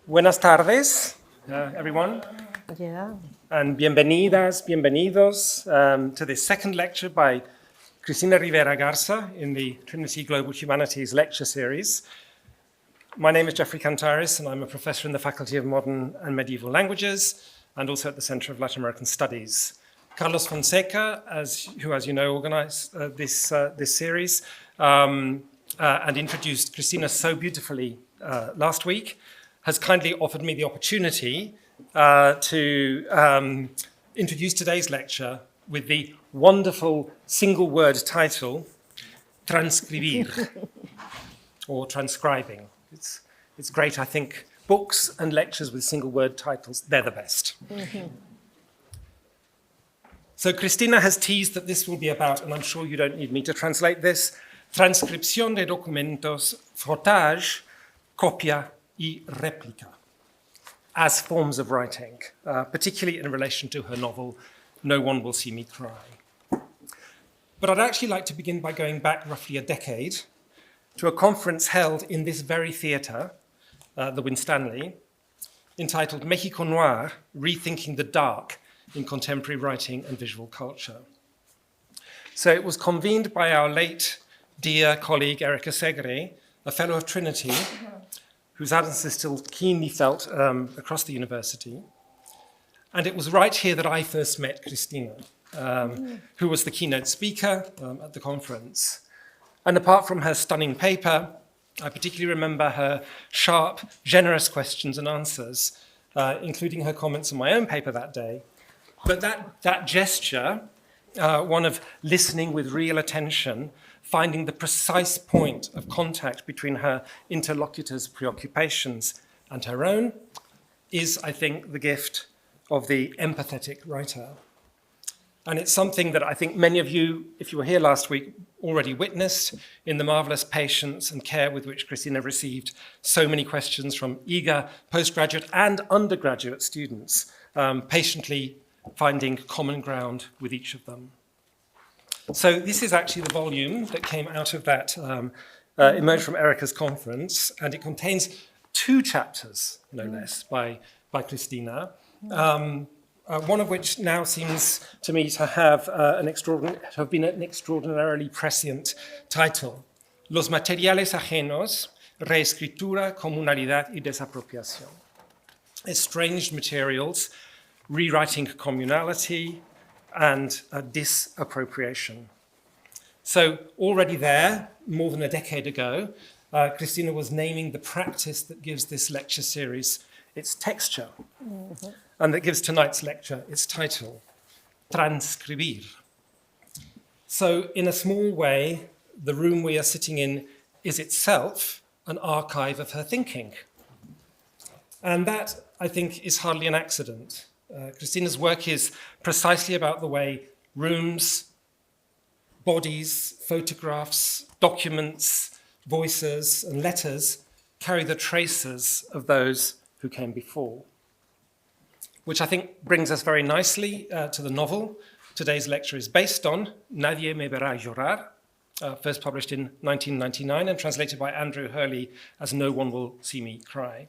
Buenas tardes, everyone. Yeah. And bienvenidas, bienvenidos to this second lecture by Cristina Rivera Garza in the Trinity Global Humanities lecture series. My name is Jeffrey Cantaris, and I'm a professor in the Faculty of Modern and Medieval Languages and also at the Center of Latin American Studies. Carlos Fonseca, who, as you know, organized this series and introduced Cristina so beautifully last week, has kindly offered me the opportunity to introduce today's lecture with the wonderful single-word title, Transcribir, or Transcribing. It's great, I think. Books and lectures with single-word titles, they're the best. Mm-hmm. So Cristina has teased that this will be about, and I'm sure you don't need me to translate this, transcripción de documentos, frottage, copia y réplica, as forms of writing, particularly in relation to her novel, No One Will See Me Cry. But I'd actually like to begin by going back roughly a decade to a conference held in this very theatre, the Winstanley, entitled Mexico Noir, Rethinking the Dark in Contemporary Writing and Visual Culture. So it was convened by our late dear colleague Erica Segre, a fellow of Trinity, whose absence is still keenly felt across the university. And it was right here that I first met Cristina, who was the keynote speaker at the conference. And apart from her stunning paper, I particularly remember her sharp, generous questions and answers, including her comments on my own paper that day. But that gesture, one of listening with real attention, finding the precise point of contact between her interlocutor's preoccupations and her own, is, I think, the gift of the empathetic writer. And it's something that I think many of you, if you were here last week, already witnessed in the marvelous patience and care with which Cristina received so many questions from eager postgraduate and undergraduate students, patiently finding common ground with each of them. So this is actually the volume that came out of that, emerged from Erica's conference, and it contains 2 chapters, no less, by Cristina, one of which now seems to me to have been an extraordinarily prescient title, Los materiales ajenos, reescritura, comunalidad y desapropiación. Estranged materials, rewriting communality, and disappropriation. So already there, more than a decade ago, Cristina was naming the practice that gives this lecture series its texture, and that gives tonight's lecture its title, Transcribir. So in a small way, the room we are sitting in is itself an archive of her thinking. And that, I think, is hardly an accident. Cristina's work is precisely about the way rooms, bodies, photographs, documents, voices, and letters carry the traces of those who came before. Which I think brings us very nicely to the novel today's lecture is based on, Nadie me verá llorar, first published in 1999 and translated by Andrew Hurley as No One Will See Me Cry.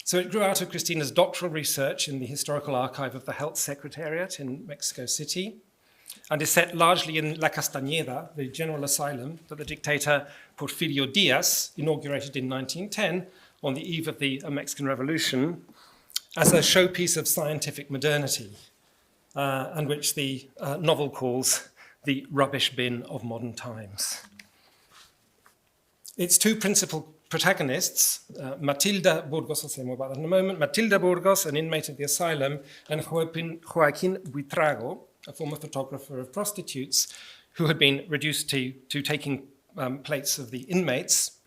So it grew out of Cristina's doctoral research in the Historical Archive of the Health Secretariat in Mexico City, and is set largely in La Castañeda, the general asylum that the dictator Porfirio Díaz inaugurated in 1910 on the eve of the Mexican Revolution as a showpiece of scientific modernity, and which the novel calls the rubbish bin of modern times. Its 2 principal protagonists, Matilda Burgos, I'll say more about that in a moment, Matilda Burgos, an inmate of the asylum, and Joaquin Buitrago, a former photographer of prostitutes who had been reduced to taking plates of the inmates,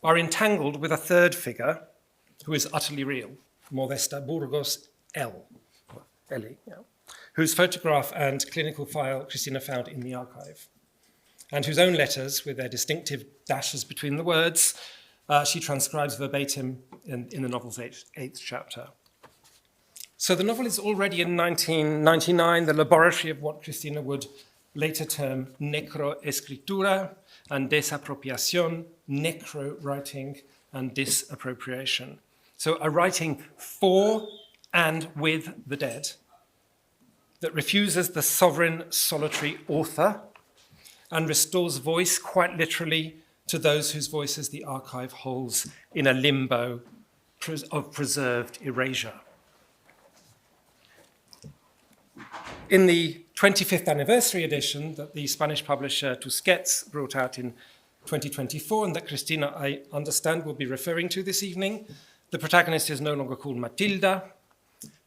are entangled with a third figure who is utterly real, Modesta Burgos Ellie, whose photograph and clinical file Cristina found in the archive, and whose own letters, with their distinctive dashes between the words, she transcribes verbatim in the novel's 8th chapter. So the novel is already in 1999 the laboratory of what Cristina would later term necroescritura and desapropiación, necro-writing and disappropriation. So a writing for and with the dead that refuses the sovereign solitary author and restores voice quite literally to those whose voices the archive holds in a limbo of preserved erasure. In the 25th anniversary edition that the Spanish publisher Tusquets brought out in 2024, and that Cristina, I understand, will be referring to this evening, the protagonist is no longer called Matilda.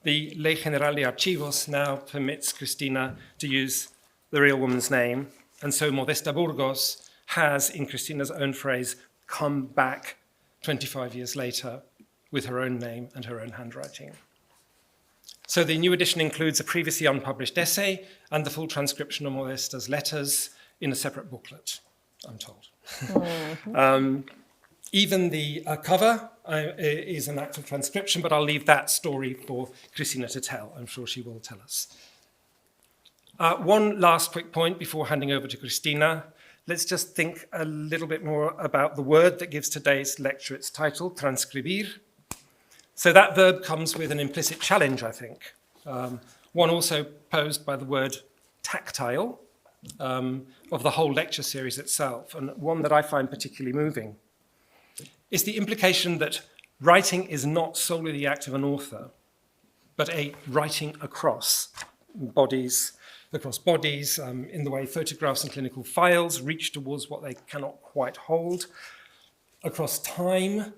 The Ley General de Archivos now permits Cristina to use the real woman's name, and so Modesta Burgos has, in Cristina's own phrase, come back 25 years later with her own name and her own handwriting. So the new edition includes a previously unpublished essay and the full transcription of Modesta's letters in a separate booklet, I'm told. Mm-hmm. Even the cover is an act of transcription, but I'll leave that story for Cristina to tell. I'm sure she will tell us. One last quick point before handing over to Cristina. Let's just think a little bit more about the word that gives today's lecture its title, transcribir. So that verb comes with an implicit challenge, I think. One also posed by the word tactile of the whole lecture series itself, and one that I find particularly moving. Is the implication that writing is not solely the act of an author, but a writing across bodies, in the way photographs and clinical files reach towards what they cannot quite hold, across time,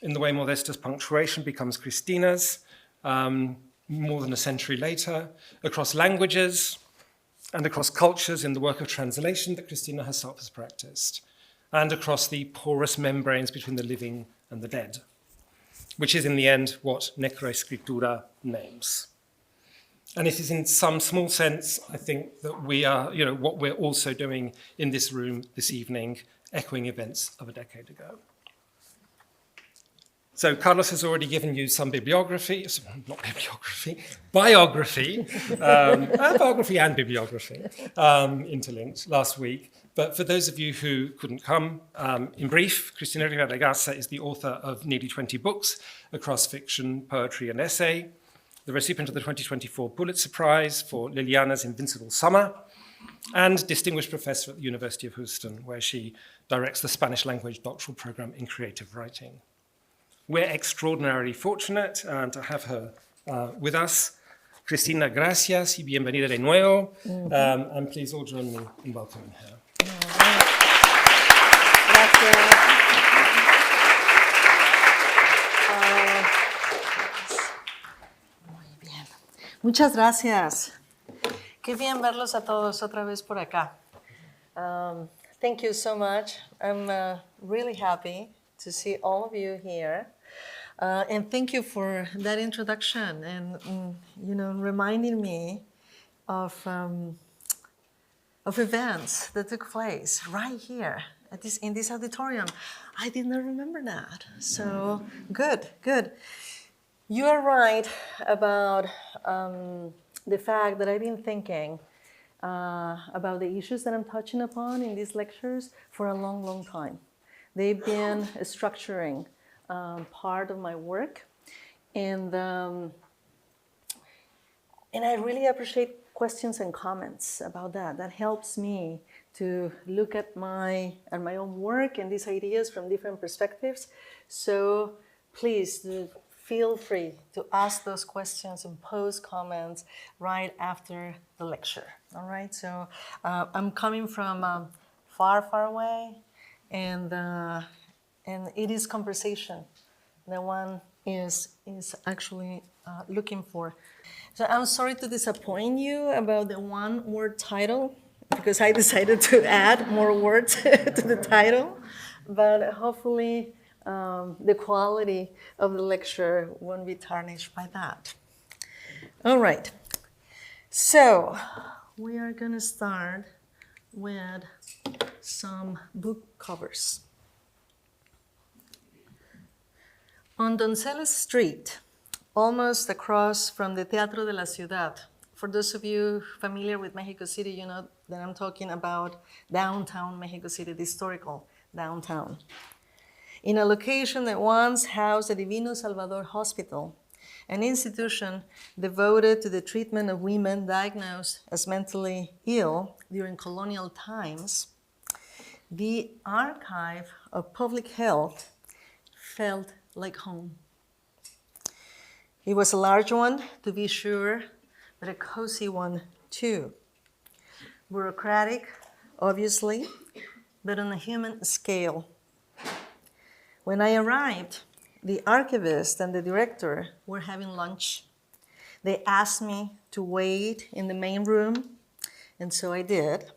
in the way Modesta's punctuation becomes Cristina's, more than a century later, across languages, and across cultures in the work of translation that Cristina herself has practiced, and across the porous membranes between the living and the dead, which is in the end what necroescritura names. And it is in some small sense, I think, that we are, what we're also doing in this room this evening, echoing events of a decade ago. So Carlos has already given you some biography and bibliography interlinked last week. But for those of you who couldn't come, in brief, Cristina Rivera Garza is the author of nearly 20 books across fiction, poetry, and essay, the recipient of the 2024 Pulitzer Prize for Liliana's Invincible Summer, and distinguished professor at the University of Houston, where she directs the Spanish language doctoral program in creative writing. We're extraordinarily fortunate to have her with us. Cristina, gracias y bienvenida de nuevo. And please all join me in welcoming her. Muy bien. Muchas gracias. Qué bien verlos a todos otra vez por acá. Thank you so much. I'm really happy to see all of you here. And thank you for that introduction and, reminding me of events that took place right here in this auditorium. I did not remember that. So good. You are right about the fact that I've been thinking about the issues that I'm touching upon in these lectures for a long, long time. They've been structuring part of my work, and I really appreciate questions and comments about that. That helps me to look at my own work and these ideas from different perspectives. So please feel free to ask those questions and pose comments right after the lecture. All right. So I'm coming from far, far away, and it is conversation that one is actually looking for. So I'm sorry to disappoint you about the one-word title, because I decided to add more words to the title, but hopefully the quality of the lecture won't be tarnished by that. All right. So we are going to start with some book covers. On Donceles Street, almost across from the Teatro de la Ciudad. For those of you familiar with Mexico City, you know that I'm talking about downtown Mexico City, the historical downtown. in a location that once housed the Divino Salvador Hospital, an institution devoted to the treatment of women diagnosed as mentally ill during colonial times. The archive of public health felt like home. It was a large one, to be sure, but a cozy one too. Bureaucratic, obviously, but on a human scale. When I arrived, the archivist and the director were having lunch. They asked me to wait in the main room, and so I did,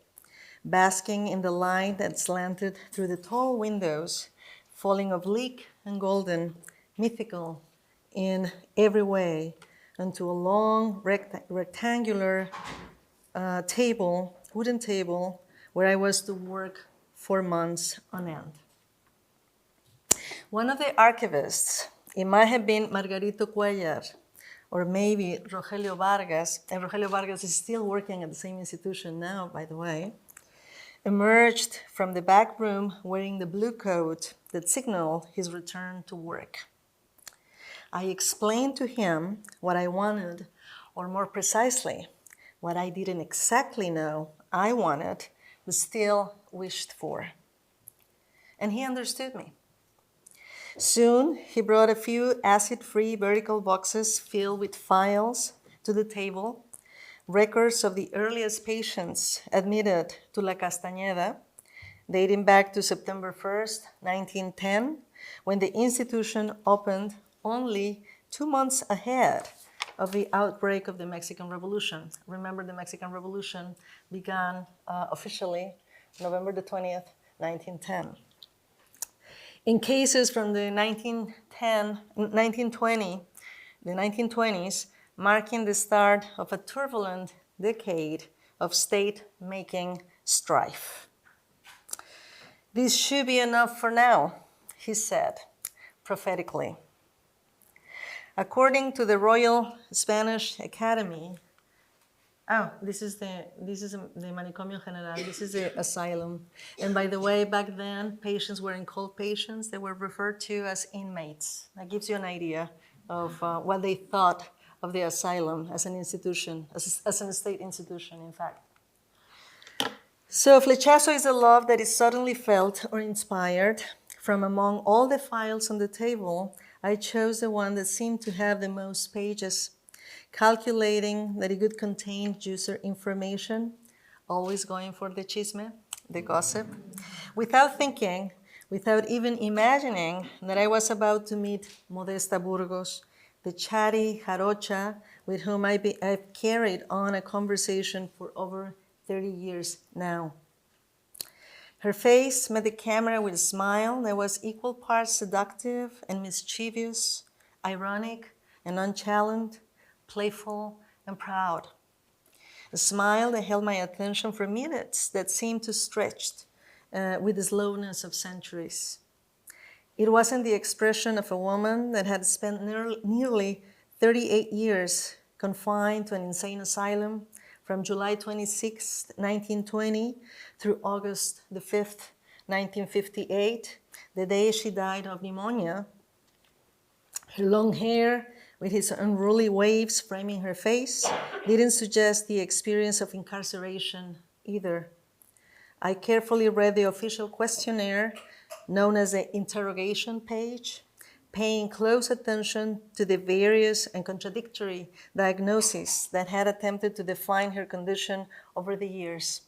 basking in the light that slanted through the tall windows, falling oblique and golden, mythical in every way, onto a long rectangular table, wooden table, where I was to work for months on end. One of the archivists, it might have been Margarito Cuellar, or maybe Rogelio Vargas, and Rogelio Vargas is still working at the same institution now, by the way, emerged from the back room wearing the blue coat that signaled his return to work. I explained to him what I wanted, or more precisely, what I didn't exactly know I wanted, but still wished for. And he understood me. Soon, he brought a few acid-free vertical boxes filled with files to the table, records of the earliest patients admitted to La Castañeda, dating back to September 1st, 1910, when the institution opened only 2 months ahead of the outbreak of the Mexican Revolution. Remember, the Mexican Revolution began officially November the 20th, 1910. In cases from the 1920s, marking the start of a turbulent decade of state-making strife. This should be enough for now, he said, prophetically. According to the Royal Spanish Academy, this is the Manicomio General, this is the asylum. And by the way, back then, patients weren't called patients, they were referred to as inmates. That gives you an idea of what they thought of the asylum as an institution, as a state institution, in fact. So flechazo is a love that is suddenly felt or inspired. From among all the files on the table, I chose the one that seemed to have the most pages, calculating that it could contain user information, always going for the chisme, the gossip, without thinking, without even imagining that I was about to meet Modesta Burgos, the chatty jarocha with whom I've carried on a conversation for over 30 years now. Her face met the camera with a smile that was equal parts seductive and mischievous, ironic and nonchalant, playful and proud. A smile that held my attention for minutes that seemed to stretch with the slowness of centuries. It wasn't the expression of a woman that had spent nearly 38 years confined to an insane asylum from July 26, 1920 through August the 5th, 1958, the day she died of pneumonia. Her long hair, with its unruly waves framing her face, didn't suggest the experience of incarceration either. I carefully read the official questionnaire, known as the interrogation page, paying close attention to the various and contradictory diagnoses that had attempted to define her condition over the years.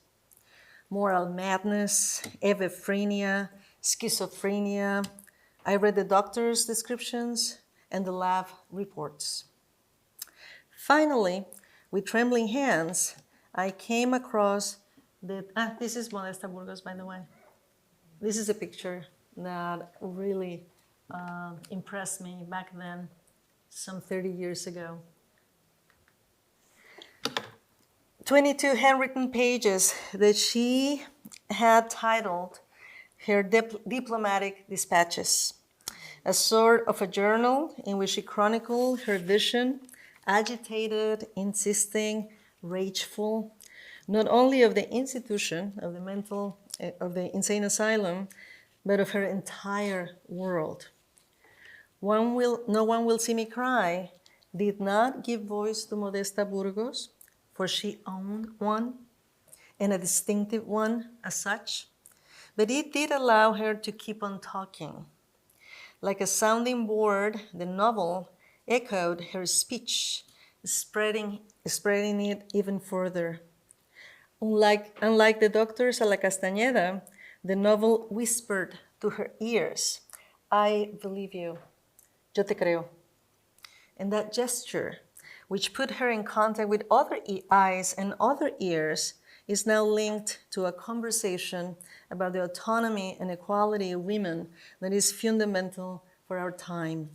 Moral madness, evephrenia, schizophrenia. I read the doctor's descriptions and the lab reports. Finally, with trembling hands, I came across this is Modesta Burgos, by the way. This is a picture that really impressed me back then, some 30 years ago. 22 handwritten pages that she had titled her diplomatic dispatches, a sort of a journal in which she chronicled her vision, agitated, insisting, rageful, not only of the institution of the insane asylum, but of her entire world. No One Will See Me Cry did not give voice to Modesta Burgos, for she owned one, and a distinctive one as such, but it did allow her to keep on talking. Like a sounding board, the novel echoed her speech, spreading it even further. Unlike the doctors a la Castañeda, the novel whispered to her ears, "I believe you, yo te creo." And that gesture, which put her in contact with other eyes and other ears, is now linked to a conversation about the autonomy and equality of women that is fundamental for our time.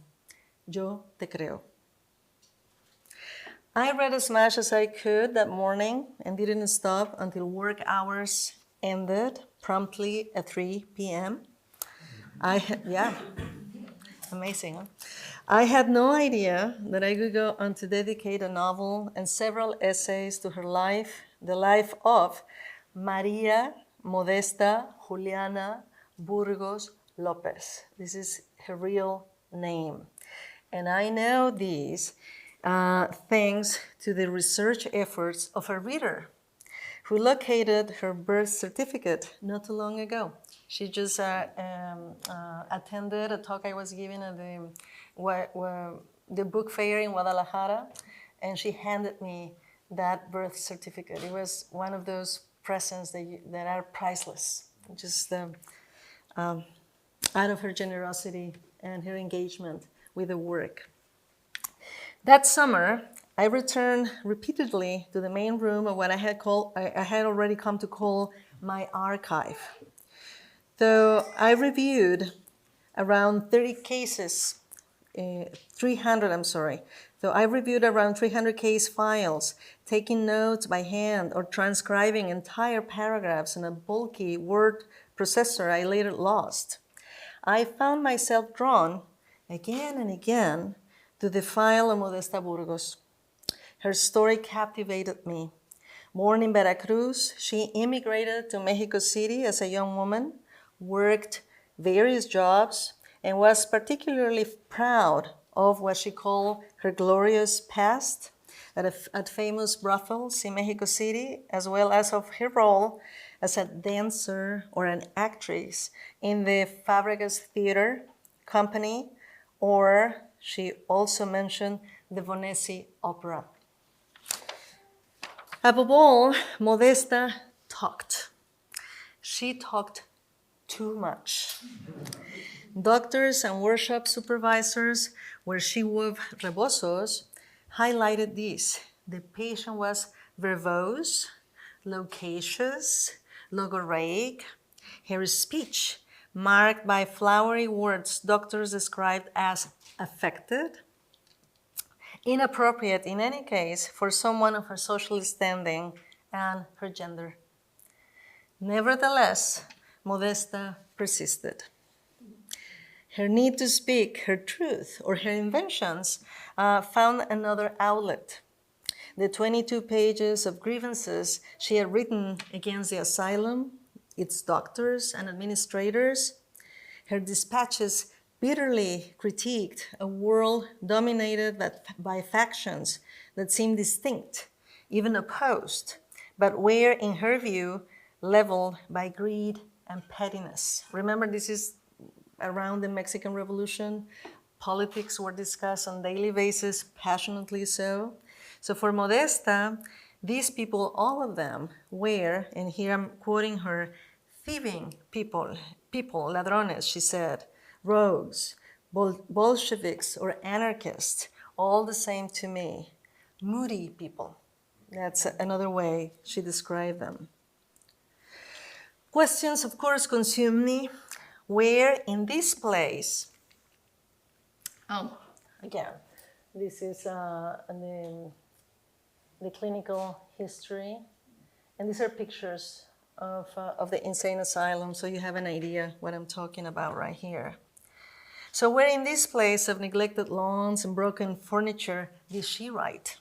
Yo te creo. I read as much as I could that morning and didn't stop until work hours ended promptly at 3 p.m. Amazing, huh? I had no idea that I could go on to dedicate a novel and several essays to her life, the life of Maria Modesta Juliana Burgos Lopez. This is her real name. And I know these thanks to the research efforts of a reader who located her birth certificate not too long ago. She just attended a talk I was giving at the book fair in Guadalajara, and she handed me that birth certificate. It was one of those presents that are priceless, just out of her generosity and her engagement with the work. That summer, I returned repeatedly to the main room of what I had already come to call my archive. So I reviewed around 300 case files, taking notes by hand or transcribing entire paragraphs in a bulky word processor I later lost. I found myself drawn again and again to the file of Modesta Burgos. Her story captivated me. Born in Veracruz, she immigrated to Mexico City as a young woman, worked various jobs, and was particularly proud of what she called her glorious past at famous brothels in Mexico City, as well as of her role as a dancer or an actress in the Fabregas Theater Company, or she also mentioned the Vonesi Opera. Above all, Modesta talked. She talked too much. Doctors and workshop supervisors, where she wove rebozos, highlighted this. The patient was verbose, loquacious, logorrheic. Her speech, marked by flowery words doctors described as affected, inappropriate in any case for someone of her social standing and her gender. Nevertheless, Modesta persisted. Her need to speak her truth or her inventions found another outlet. The 22 pages of grievances she had written against the asylum, its doctors and administrators, her dispatches bitterly critiqued a world dominated by factions that seemed distinct, even opposed, but were, in her view, leveled by greed and pettiness. Remember, this is around the Mexican Revolution. Politics were discussed on a daily basis, passionately so. So for Modesta, these people, all of them, were, and here I'm quoting her, thieving people, ladrones, she said, rogues, Bolsheviks, or anarchists, all the same to me. Moody people. That's another way she described them. Questions, of course, consume me. Where in this place, again, this is the clinical history, and these are pictures of the insane asylum, so you have an idea what I'm talking about right here. So where in this place of neglected lawns and broken furniture did she write?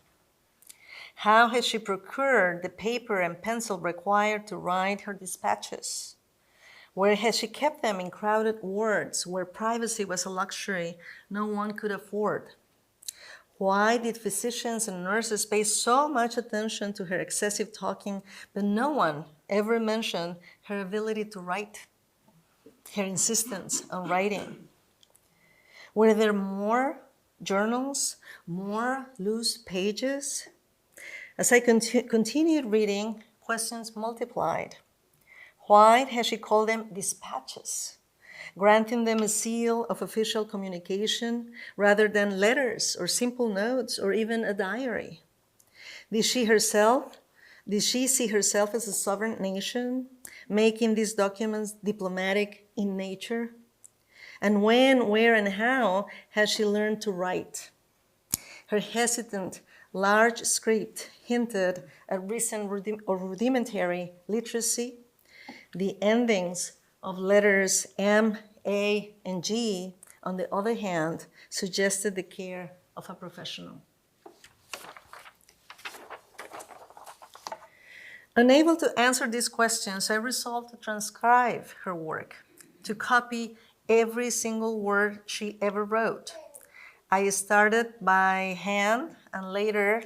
How had she procured the paper and pencil required to write her dispatches? Where had she kept them in crowded wards where privacy was a luxury no one could afford? Why did physicians and nurses pay so much attention to her excessive talking, but no one ever mentioned her ability to write, her insistence on writing? Were there more journals, more loose pages? As I continued reading, questions multiplied. Why has she called them dispatches, granting them a seal of official communication rather than letters or simple notes or even a diary? Did she see herself as a sovereign nation, making these documents diplomatic in nature? And when, where, and how has she learned to write? Her hesitant, large script hinted at recent or rudimentary literacy. The endings of letters M, A, and G, on the other hand, suggested the care of a professional. Unable to answer these questions, I resolved to transcribe her work, to copy every single word she ever wrote. I started by hand, and later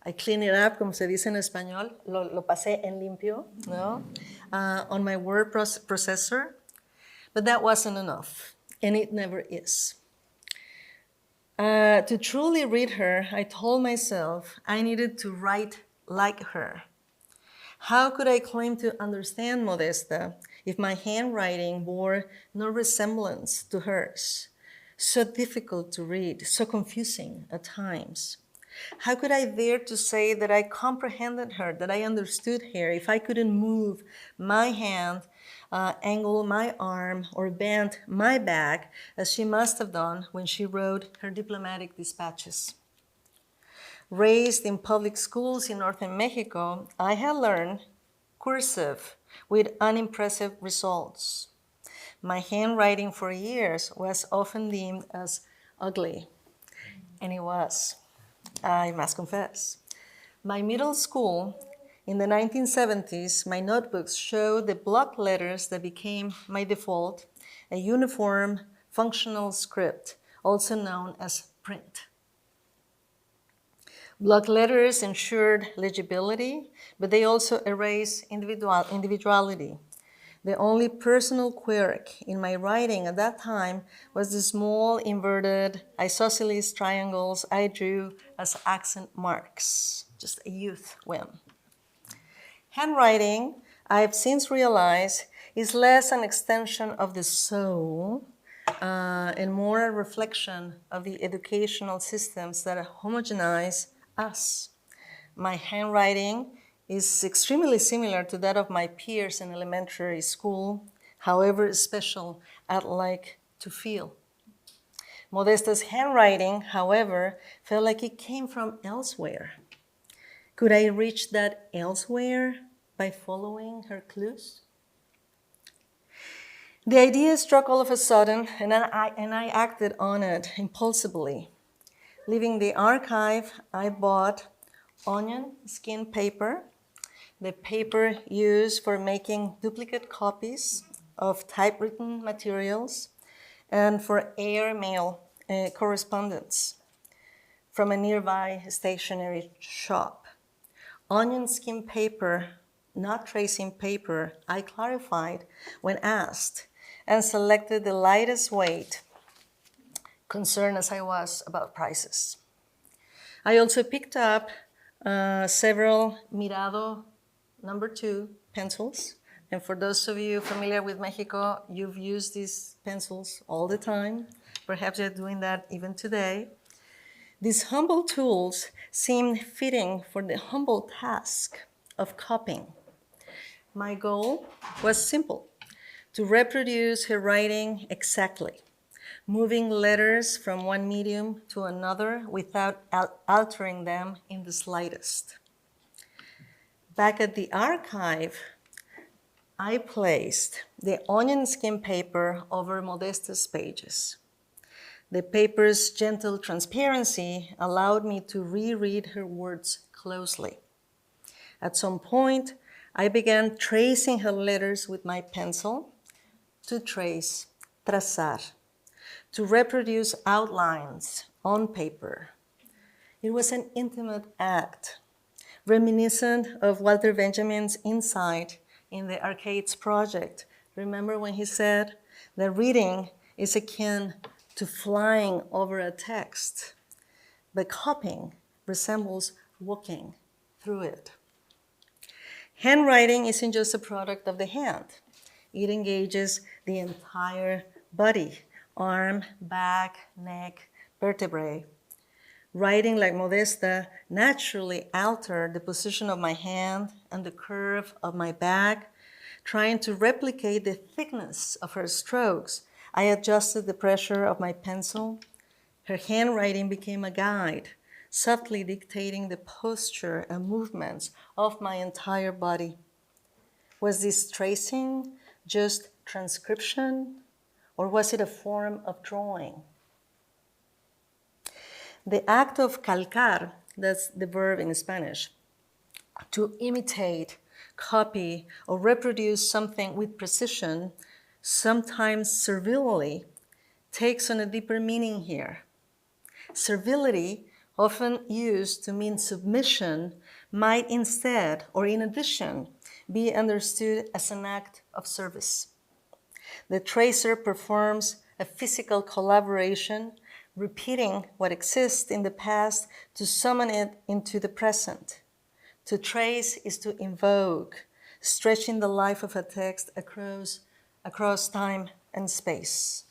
I cleaned it up, como se dice en español, lo pasé en limpio, ¿no? On my word processor. But that wasn't enough, and it never is. To truly read her, I told myself I needed to write like her. How could I claim to understand Modesta if my handwriting bore no resemblance to hers? So difficult to read, so confusing at times. How could I dare to say that I comprehended her, that I understood her, if I couldn't move my hand, angle my arm, or bend my back as she must have done when she wrote her diplomatic dispatches? Raised in public schools in northern Mexico, I had learned cursive with unimpressive results. My handwriting for years was often deemed as ugly, and it was, I must confess. My middle school, in the 1970s, my notebooks showed the block letters that became my default, a uniform, functional script, also known as print. Block letters ensured legibility, but they also erased individuality. The only personal quirk in my writing at that time was the small inverted isosceles triangles I drew as accent marks, just a youth whim. Handwriting, I've since realized, is less an extension of the soul and more a reflection of the educational systems that homogenize us. My handwriting is extremely similar to that of my peers in elementary school, however special I'd like to feel. Modesta's handwriting, however, felt like it came from elsewhere. Could I reach that elsewhere by following her clues? The idea struck all of a sudden, and I acted on it impulsively. Leaving the archive, I bought onion skin paper, the paper used for making duplicate copies of typewritten materials and for airmail correspondence from a nearby stationery shop. Onion skin paper, not tracing paper, I clarified when asked, and selected the lightest weight, concerned as I was about prices. I also picked up several Mirado No. 2 pencils. And for those of you familiar with Mexico, you've used these pencils all the time. Perhaps you're doing that even today. These humble tools seemed fitting for the humble task of copying. My goal was simple, to reproduce her writing exactly, moving letters from one medium to another without altering them in the slightest. Back at the archive, I placed the onion skin paper over Modesta's pages. The paper's gentle transparency allowed me to reread her words closely. At some point, I began tracing her letters with my pencil, to trace, trazar, to reproduce outlines on paper. It was an intimate act, reminiscent of Walter Benjamin's insight in the Arcades Project. Remember when he said that reading is akin to flying over a text, but copying resembles walking through it. Handwriting isn't just a product of the hand. It engages the entire body, arm, back, neck, vertebrae. Writing like Modesta naturally altered the position of my hand and the curve of my back. Trying to replicate the thickness of her strokes, I adjusted the pressure of my pencil. Her handwriting became a guide, subtly dictating the posture and movements of my entire body. Was this tracing just transcription, or was it a form of drawing? The act of calcar, that's the verb in Spanish, to imitate, copy, or reproduce something with precision, sometimes servilely, takes on a deeper meaning here. Servility, often used to mean submission, might instead, or in addition, be understood as an act of service. The tracer performs a physical collaboration, repeating what exists in the past to summon it into the present. To trace is to invoke, stretching the life of a text across time and space.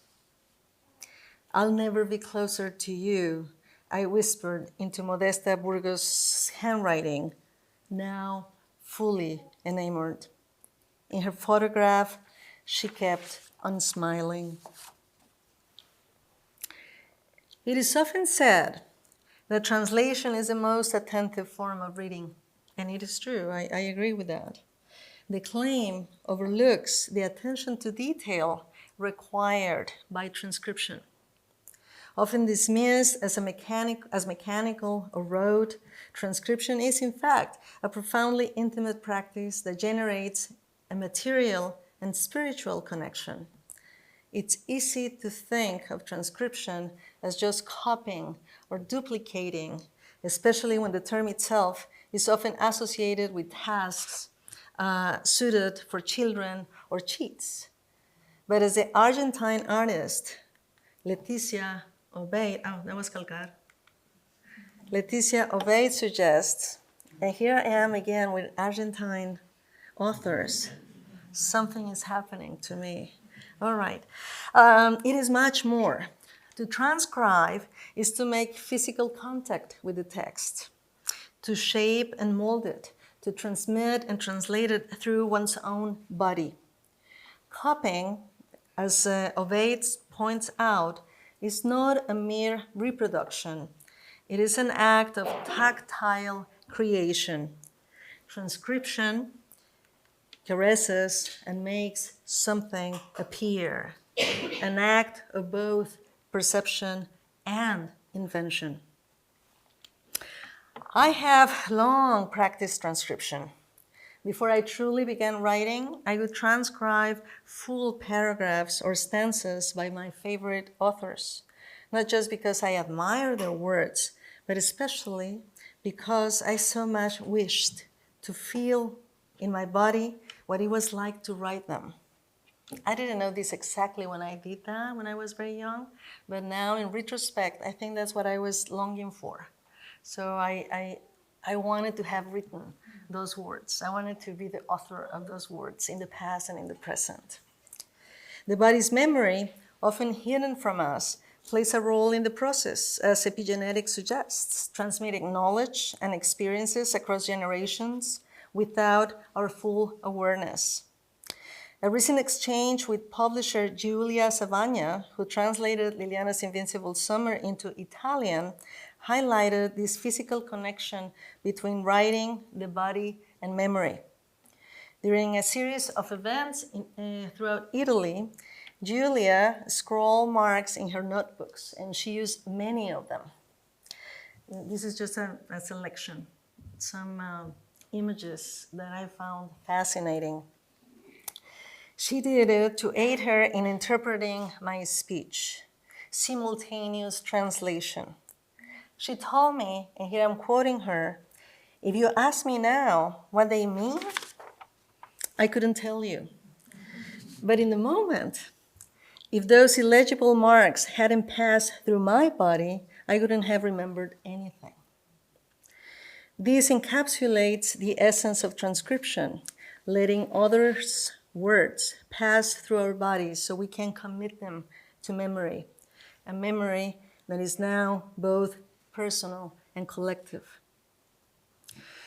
I'll never be closer to you, I whispered into Modesta Burgos' handwriting, now fully enamored. In her photograph, she kept on smiling. It is often said that translation is the most attentive form of reading, and it is true, I agree with that. The claim overlooks the attention to detail required by transcription. Often dismissed as mechanical or rote, transcription is in fact a profoundly intimate practice that generates a material and spiritual connection. It's easy to think of transcription as just copying or duplicating, especially when the term itself is often associated with tasks suited for children or cheats. But as the Argentine artist Leticia Obeid, that was calcar. Leticia Obeid suggests, and here I am again with Argentine authors, something is happening to me. All right. It is much more. To transcribe is to make physical contact with the text, to shape and mold it, to transmit and translate it through one's own body. Copying, as Obeid points out, is not a mere reproduction. It is an act of tactile creation. Transcription caresses and makes something appear, an act of both perception and invention. I have long practiced transcription. Before I truly began writing, I would transcribe full paragraphs or stanzas by my favorite authors, not just because I admire their words, but especially because I so much wished to feel in my body what it was like to write them. I didn't know this exactly when I did that, when I was very young, but now in retrospect, I think that's what I was longing for. So I wanted to have written those words. I wanted to be the author of those words in the past and in the present. The body's memory, often hidden from us, plays a role in the process, as epigenetics suggests, transmitting knowledge and experiences across generations without our full awareness. A recent exchange with publisher Giulia Savagna, who translated Liliana's Invincible Summer into Italian, highlighted this physical connection between writing, the body, and memory. During a series of events throughout Italy, Giulia scrawled marks in her notebooks, and she used many of them. This is just a selection, some images that I found fascinating. She did it to aid her in interpreting my speech, simultaneous translation. She told me, and here I'm quoting her, "If you ask me now what they mean, I couldn't tell you. But in the moment, if those illegible marks hadn't passed through my body, I wouldn't have remembered anything." This encapsulates the essence of transcription, letting others' words pass through our bodies so we can commit them to memory, a memory that is now both personal and collective.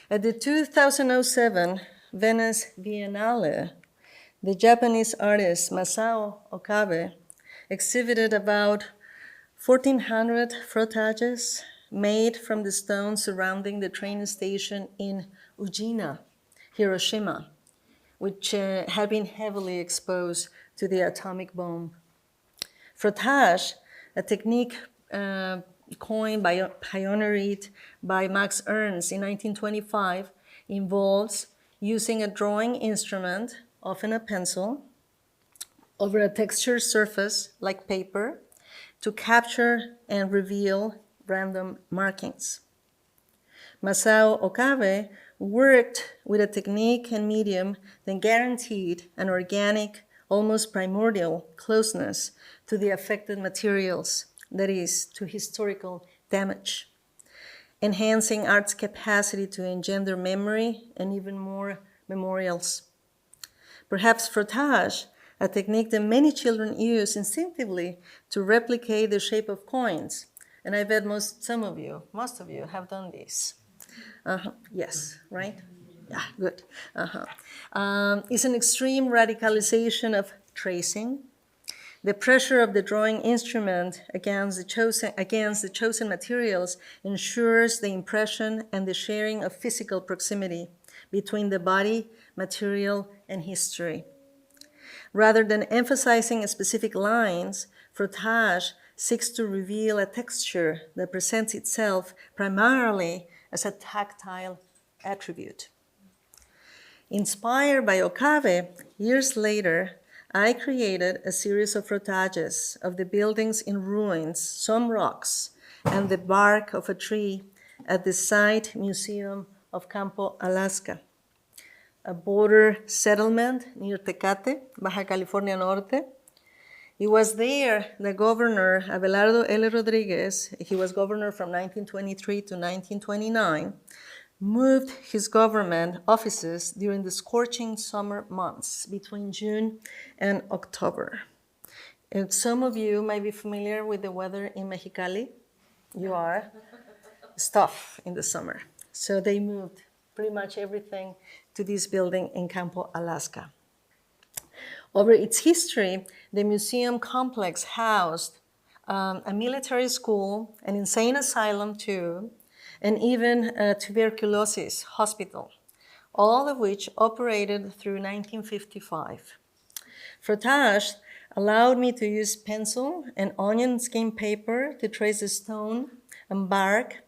At the 2007 Venice Biennale, the Japanese artist Masao Okabe exhibited about 1,400 frottages made from the stones surrounding the train station in Ujina, Hiroshima, which had been heavily exposed to the atomic bomb. Frottage, a technique pioneered by Max Ernst in 1925, involves using a drawing instrument, often a pencil, over a textured surface like paper to capture and reveal random markings. Masao Okabe worked with a technique and medium that guaranteed an organic, almost primordial closeness to the affected materials, that is, to historical damage, enhancing art's capacity to engender memory and even more memorials. Perhaps frottage, a technique that many children use instinctively to replicate the shape of coins, and I bet most of you have done this. Yes, right? Yeah, good. Is an extreme radicalization of tracing. The pressure of the drawing instrument against the chosen materials ensures the impression and the sharing of physical proximity between the body, material, and history. Rather than emphasizing specific lines, frottage seeks to reveal a texture that presents itself primarily as a tactile attribute. Inspired by Okabe, years later, I created a series of frottages of the buildings in ruins, some rocks, and the bark of a tree at the Site Museum of Campo, Alaska, a border settlement near Tecate, Baja California Norte. It was there that Governor Abelardo L. Rodriguez, he was governor from 1923 to 1929, moved his government offices during the scorching summer months between June and October. And some of you might be familiar with the weather in Mexicali. You are. It's tough in the summer. So they moved pretty much everything to this building in Campo, Alaska. Over its history, the museum complex housed a military school, an insane asylum too, and even a tuberculosis hospital, all of which operated through 1955. Frottage allowed me to use pencil and onion skin paper to trace the stone and bark,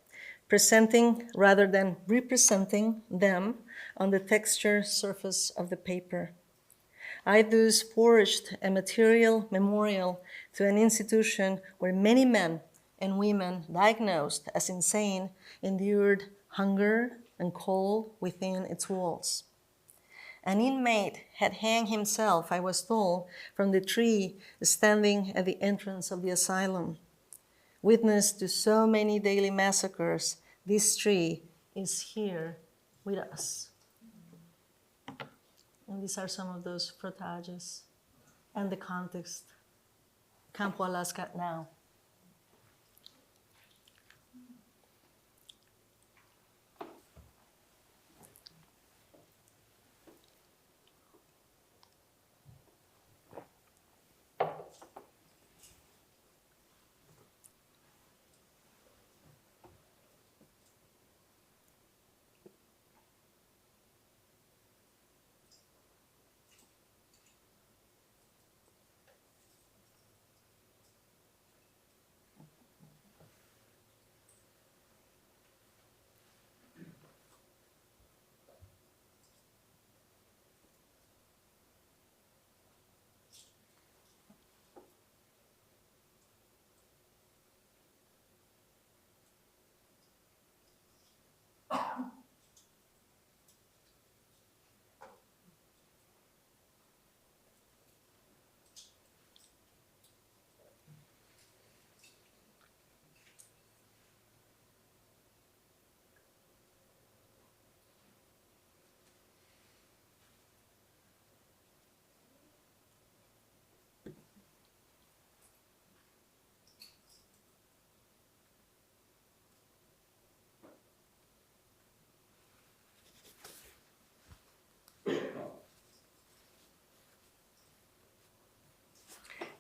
presenting rather than representing them on the texture surface of the paper. I thus forged a material memorial to an institution where many men and women diagnosed as insane endured hunger and cold within its walls. An inmate had hanged himself, I was told, from the tree standing at the entrance of the asylum. Witness to so many daily massacres, this tree is here with us. And these are some of those frottages and the context. Campo, Alaska now.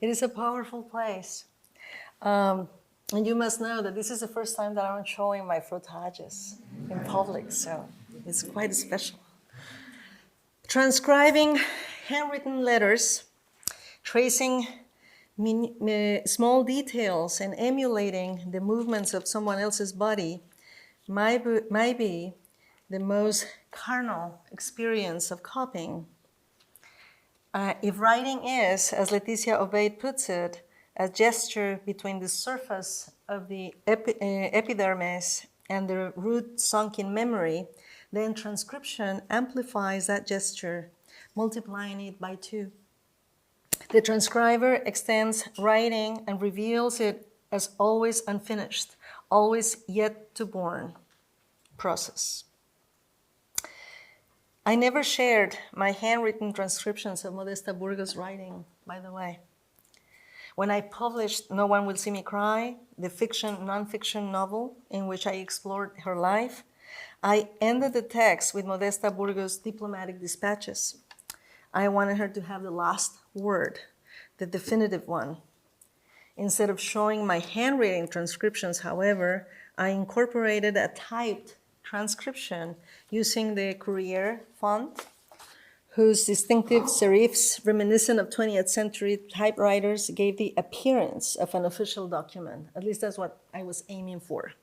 It is a powerful place. And you must know that this is the first time that I'm showing my frottages in public, so it's quite special. Transcribing handwritten letters, tracing small details and emulating the movements of someone else's body might be the most carnal experience of copying. If writing is, as Leticia Obeid puts it, a gesture between the surface of the epidermis and the root sunk in memory, then transcription amplifies that gesture, multiplying it by 2. The transcriber extends writing and reveals it as always unfinished, always yet to born process. I never shared my handwritten transcriptions of Modesta Burgos' writing, by the way. When I published No One Will See Me Cry, the nonfiction novel in which I explored her life, I ended the text with Modesta Burgos' diplomatic dispatches. I wanted her to have the last word, the definitive one. Instead of showing my handwritten transcriptions, however, I incorporated a typed transcription using the Courier font, whose distinctive serifs, reminiscent of 20th century typewriters, gave the appearance of an official document. At least that's what I was aiming for.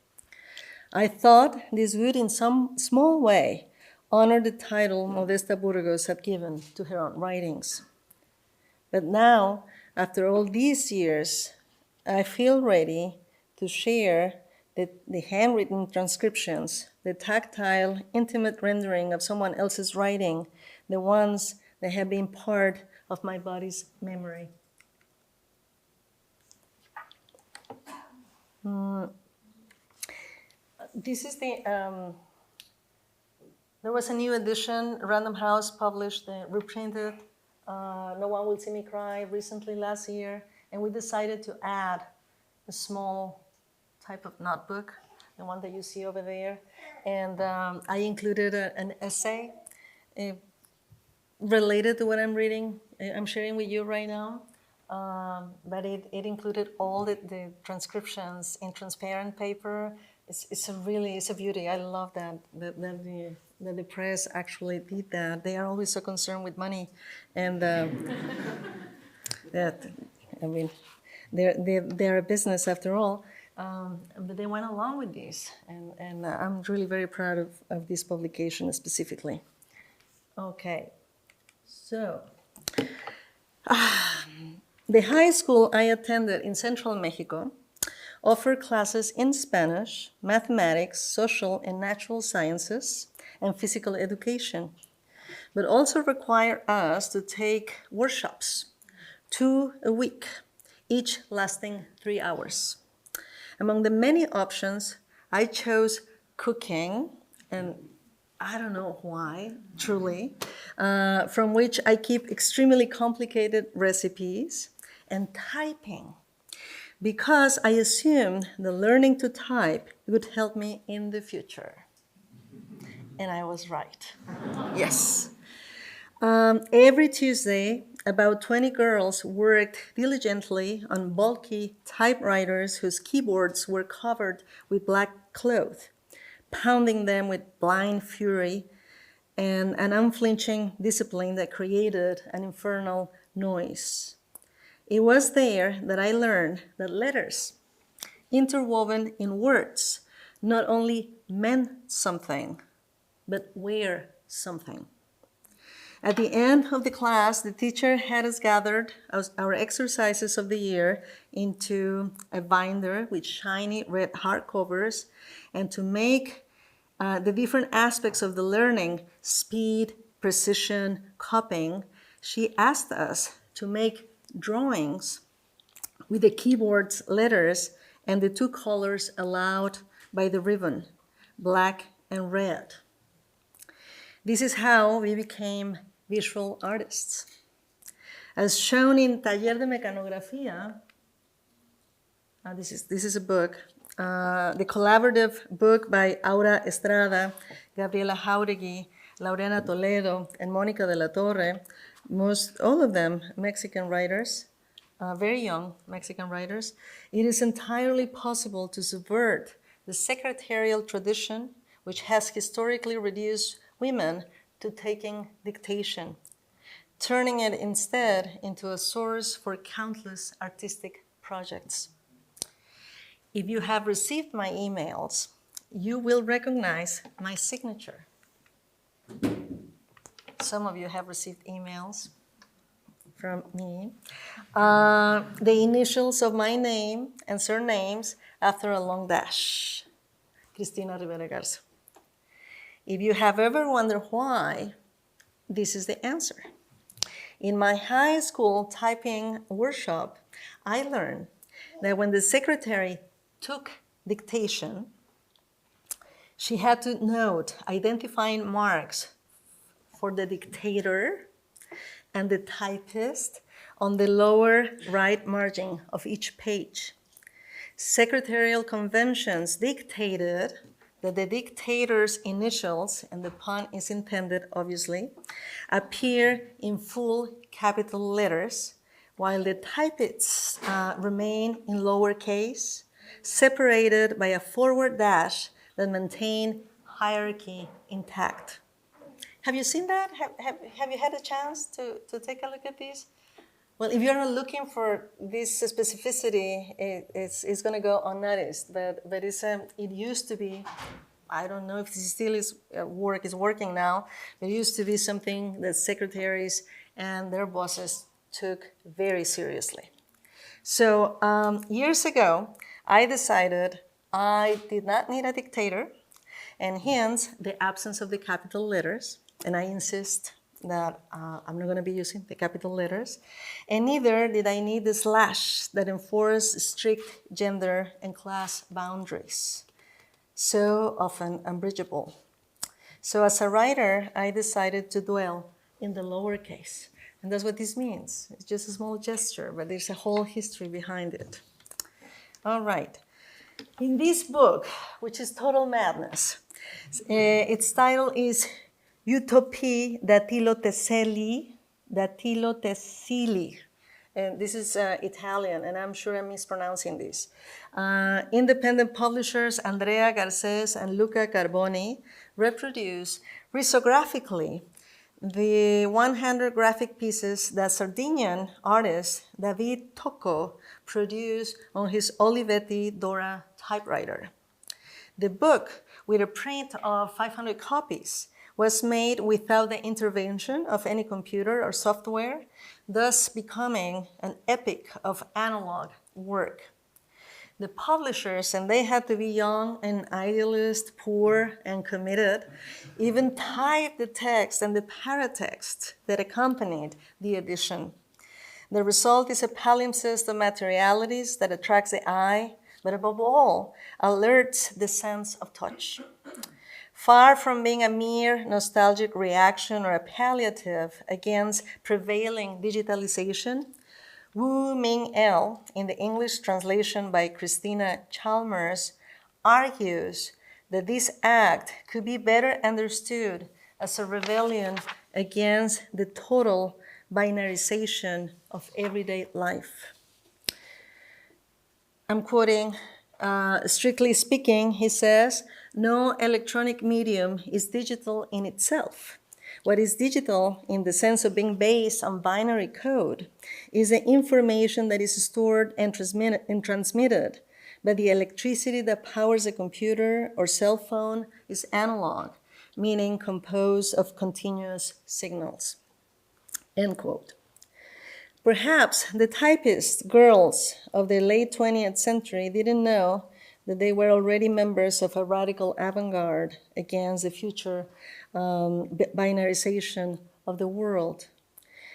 I thought this would, in some small way, honor the title Modesta Burgos had given to her own writings. But now, after all these years, I feel ready to share the handwritten transcriptions, the tactile, intimate rendering of someone else's writing, the ones that have been part of my body's memory. This is the, there was a new edition, Random House published, reprinted, No One Will See Me Cry recently last year, and we decided to add a small type of notebook, the one that you see over there, and I included an essay related to what I'm reading, I'm sharing with you right now, but it included all the transcriptions in transparent paper. It's a beauty. I love that the press actually did that. They are always so concerned with money, and that, I mean, they're a business after all. But they went along with this, and I'm really very proud of this publication specifically. Okay, so the high school I attended in central Mexico offered classes in Spanish, mathematics, social and natural sciences, and physical education, but also required us to take workshops, 2 a week, each lasting 3 hours. Among the many options, I chose cooking, and I don't know why, truly, from which I keep extremely complicated recipes, and typing, because I assumed the learning to type would help me in the future. And I was right. Yes. Every Tuesday, about 20 girls worked diligently on bulky typewriters whose keyboards were covered with black cloth, pounding them with blind fury and an unflinching discipline that created an infernal noise. It was there that I learned that letters, interwoven in words, not only meant something, but were something. At the end of the class, the teacher had us gathered our exercises of the year into a binder with shiny red hardcovers, and to make the different aspects of the learning, speed, precision, copying, she asked us to make drawings with the keyboard's letters and the 2 colors allowed by the ribbon, black and red. This is how we became visual artists. As shown in Taller de Mecanografía, this is a book, the collaborative book by Aura Estrada, Gabriela Jauregui, Laureana Toledo, and Mónica de la Torre, all of them Mexican writers, very young Mexican writers, it is entirely possible to subvert the secretarial tradition, which has historically reduced women to taking dictation, turning it instead into a source for countless artistic projects. If you have received my emails, you will recognize my signature. Some of you have received emails from me. The initials of my name and surnames after a long dash. Cristina Rivera Garza. If you have ever wondered why, this is the answer. In my high school typing workshop, I learned that when the secretary took dictation, she had to note identifying marks for the dictator and the typist on the lower right margin of each page. Secretarial conventions dictated that the dictator's initials, and the pun is intended, obviously, appear in full capital letters, while the typists remain in lowercase, separated by a forward dash that maintain hierarchy intact. Have you seen that? Have you had a chance to take a look at this? Well, if you're not looking for this specificity, it's going to go unnoticed. But it used to be, I don't know if this still is working now, but it used to be something that secretaries and their bosses took very seriously. So years ago, I decided I did not need a dictator, and hence the absence of the capital letters. And I insist that I'm not going to be using the capital letters. And neither did I need the slash that enforced strict gender and class boundaries, so often unbridgeable. So as a writer, I decided to dwell in the lowercase. And that's what this means. It's just a small gesture, but there's a whole history behind it. All right. In this book, which is total madness, its title is Utopie Dattilo Tesili. And this is Italian, and I'm sure I'm mispronouncing this. Independent publishers Andrea Garces and Luca Carboni reproduce risographically the 100 graphic pieces that Sardinian artist David Tocco produced on his Olivetti Dora typewriter. The book, with a print of 500 copies, was made without the intervention of any computer or software, thus becoming an epic of analog work. The publishers, and they had to be young and idealist, poor and committed, even typed the text and the paratext that accompanied the edition. The result is a palimpsest of materialities that attracts the eye, but above all, alerts the sense of touch. Far from being a mere nostalgic reaction or a palliative against prevailing digitalization, Wu Ming El, in the English translation by Christina Chalmers, argues that this act could be better understood as a rebellion against the total binarization of everyday life. I'm quoting, strictly speaking, he says, no electronic medium is digital in itself. What is digital in the sense of being based on binary code is the information that is stored and transmitted, but the electricity that powers a computer or cell phone is analog, meaning composed of continuous signals. End quote. Perhaps the typist girls of the late 20th century didn't know that they were already members of a radical avant-garde against the future binarization of the world.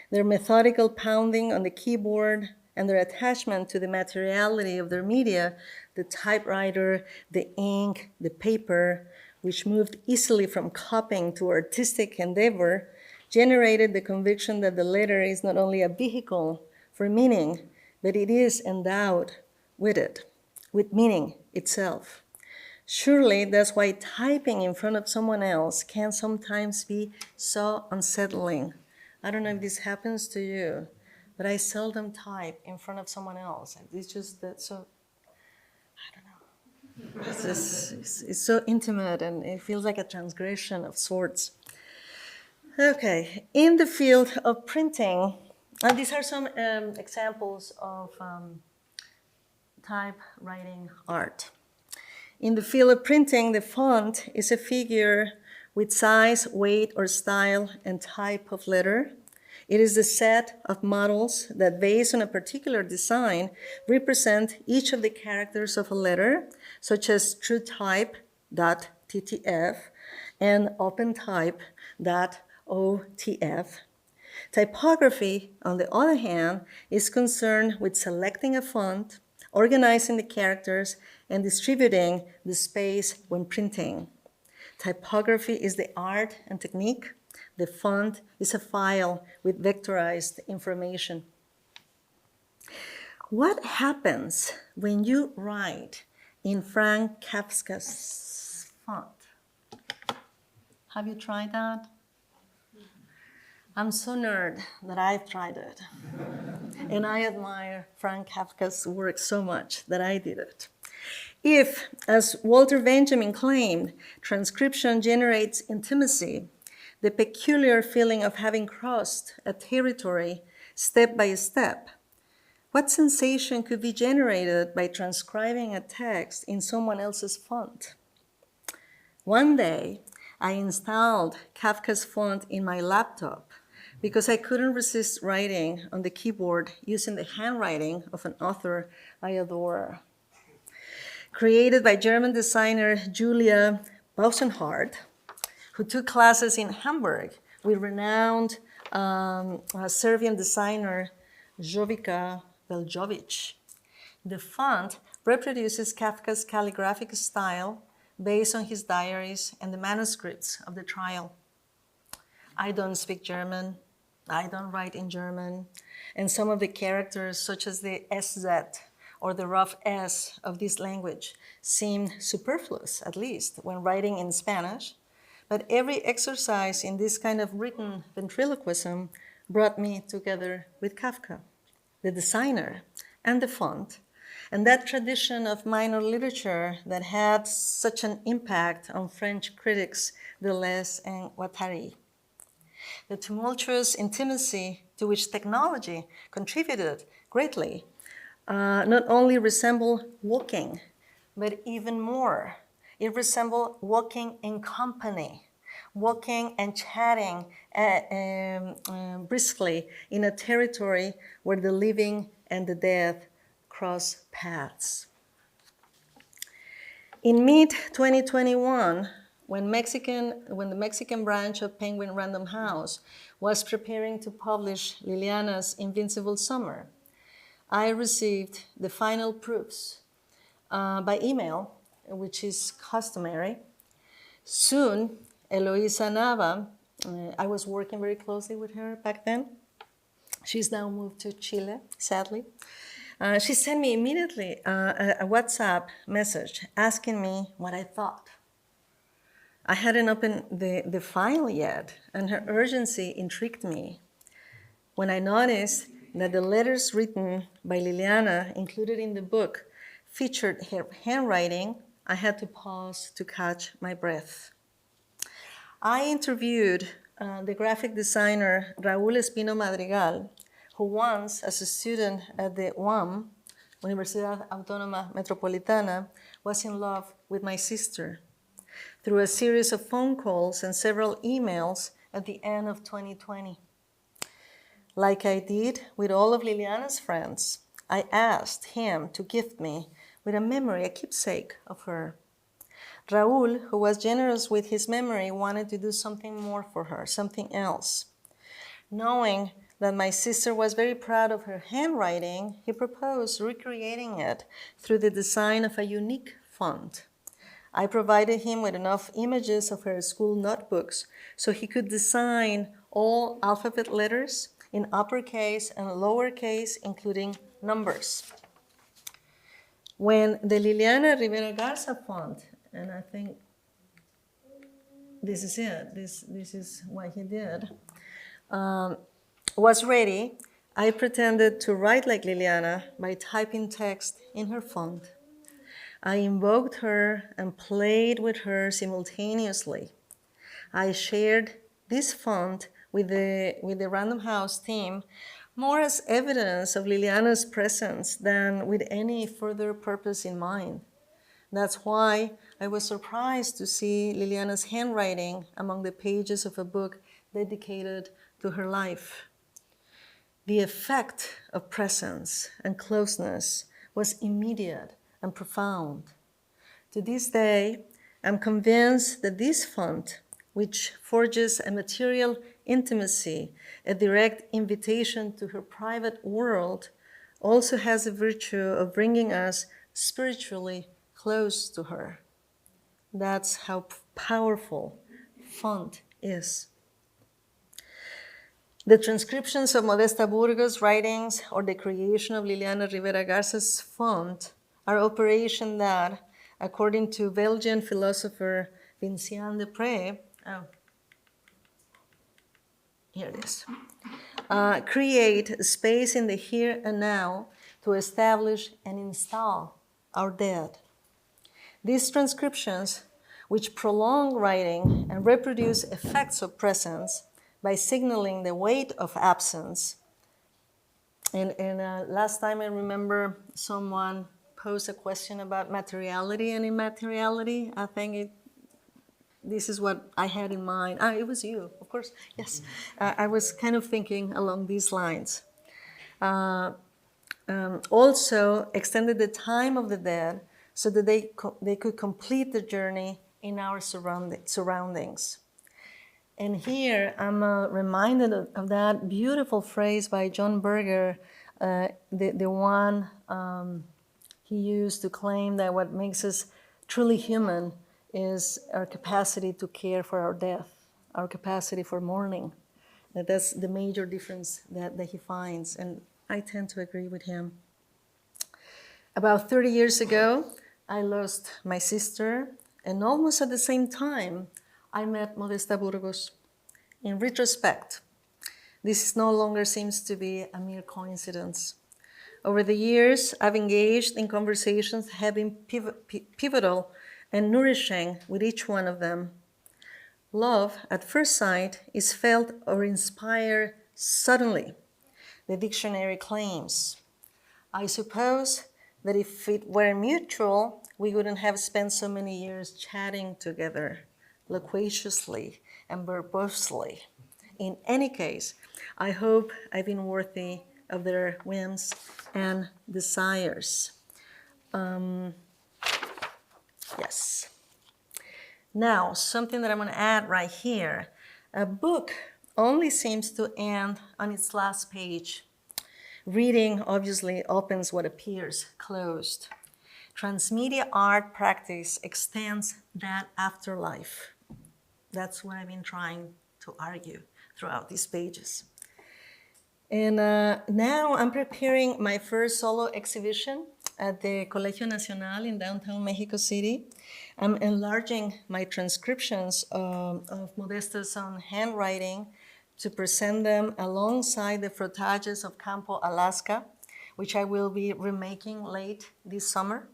Their methodical pounding on the keyboard and their attachment to the materiality of their media, the typewriter, the ink, the paper, which moved easily from copying to artistic endeavor, generated the conviction that the letter is not only a vehicle for meaning, but it is endowed with it, with meaning itself. Surely that's why typing in front of someone else can sometimes be so unsettling. I don't know if this happens to you, but I seldom type in front of someone else. It's just that so, I don't know. It's so intimate and it feels like a transgression of sorts. Okay, in the field of printing, and these are some examples of typewriting art. In the field of printing, the font is a figure with size, weight, or style and type of letter. It is the set of models that, based on a particular design, represent each of the characters of a letter, such as TrueType.ttf and OpenType.otf. Typography, on the other hand, is concerned with selecting a font, organizing the characters, and distributing the space when printing. Typography is the art and technique. The font is a file with vectorized information. What happens when you write in Frank Kafka's font? Have you tried that? I'm so nerd that I've tried it. And I admire Frank Kafka's work so much that I did it. If, as Walter Benjamin claimed, transcription generates intimacy, the peculiar feeling of having crossed a territory step by step, what sensation could be generated by transcribing a text in someone else's font? One day, I installed Kafka's font in my laptop because I couldn't resist writing on the keyboard using the handwriting of an author I adore. Created by German designer Julia Bausenhardt, who took classes in Hamburg with renowned Serbian designer Jovica Veljovic. The font reproduces Kafka's calligraphic style based on his diaries and the manuscripts of the trial. I don't speak German. I don't write in German. And some of the characters, such as the SZ or the rough S of this language, seemed superfluous, at least, when writing in Spanish. But every exercise in this kind of written ventriloquism brought me together with Kafka, the designer, and the font, and that tradition of minor literature that had such an impact on French critics Deleuze and Guattari. The tumultuous intimacy to which technology contributed greatly not only resembled walking, but even more. It resembled walking in company, walking and chatting briskly in a territory where the living and the dead cross paths. In mid-2021, when the Mexican branch of Penguin Random House was preparing to publish Liliana's Invincible Summer, I received the final proofs by email, which is customary. Soon, Eloisa Nava, I was working very closely with her back then. She's now moved to Chile, sadly. She sent me immediately a WhatsApp message asking me what I thought. I hadn't opened the file yet, and her urgency intrigued me. When I noticed that the letters written by Liliana included in the book featured her handwriting, I had to pause to catch my breath. I interviewed the graphic designer Raúl Espino Madrigal, who once, as a student at the UAM, Universidad Autónoma Metropolitana, was in love with my sister. Through a series of phone calls and several emails at the end of 2020. Like I did with all of Liliana's friends, I asked him to gift me with a memory, a keepsake of her. Raúl, who was generous with his memory, wanted to do something more for her, something else. Knowing that my sister was very proud of her handwriting, he proposed recreating it through the design of a unique font. I provided him with enough images of her school notebooks so he could design all alphabet letters in uppercase and lowercase, including numbers. When the Liliana Rivera Garza font, and I think this is it, this is what he did, was ready, I pretended to write like Liliana by typing text in her font. I invoked her and played with her simultaneously. I shared this font with the Random House team more as evidence of Liliana's presence than with any further purpose in mind. That's why I was surprised to see Liliana's handwriting among the pages of a book dedicated to her life. The effect of presence and closeness was immediate and profound. To this day, I'm convinced that this font, which forges a material intimacy, a direct invitation to her private world, also has the virtue of bringing us spiritually close to her. That's how powerful font is. The transcriptions of Modesta Burgos' writings or the creation of Liliana Rivera Garza's font are operations that, according to Belgian philosopher Vincent Deprez, here it is, create space in the here and now to establish and install our dead. These transcriptions, which prolong writing and reproduce effects of presence by signaling the weight of absence. And last time I remember someone posed a question about materiality and immateriality. I think this is what I had in mind. It was you, of course, yes. I was kind of thinking along these lines. Also extended the time of the dead so that they could complete the journey in our surroundings. And here I'm reminded of that beautiful phrase by John Berger, the one he used to claim that what makes us truly human is our capacity to care for our death, our capacity for mourning. That's the major difference that he finds, and I tend to agree with him. About 30 years ago, I lost my sister, and almost at the same time, I met Modesta Burgos. In retrospect, this no longer seems to be a mere coincidence. Over the years, I've engaged in conversations that have been pivotal and nourishing with each one of them. Love at first sight is felt or inspired suddenly, the dictionary claims. I suppose that if it were mutual, we wouldn't have spent so many years chatting together, loquaciously and verbosely. In any case, I hope I've been worthy of their whims and desires. Yes. Now, something that I'm going to add right here. A book only seems to end on its last page. Reading obviously opens what appears closed. Transmedia art practice extends that afterlife. That's what I've been trying to argue throughout these pages. And now I'm preparing my first solo exhibition at the Colegio Nacional in downtown Mexico City. I'm enlarging my transcriptions of Modesta's own handwriting to present them alongside the frottages of Campo, Alaska, which I will be remaking late this summer.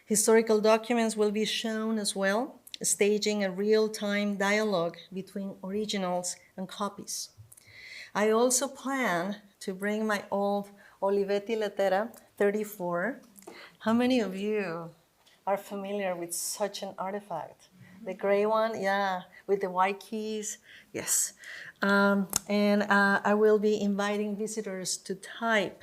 Historical documents will be shown as well, staging a real-time dialogue between originals and copies. I also plan to bring my old Olivetti Lettera 34. How many of you are familiar with such an artifact? The gray one, yeah, with the white keys, yes. And I will be inviting visitors to type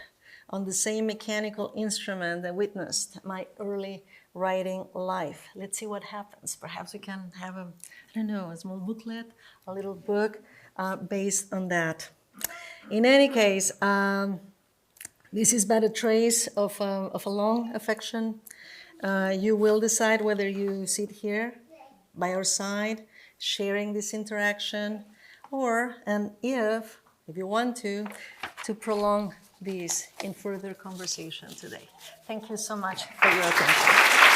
on the same mechanical instrument that witnessed my early writing life. Let's see what happens. Perhaps we can have a small booklet, a little book based on that. In any case, this is but a trace of a long affection. You will decide whether you sit here by our side, sharing this interaction, or, and if you want to prolong these in further conversation today. Thank you so much for your attention.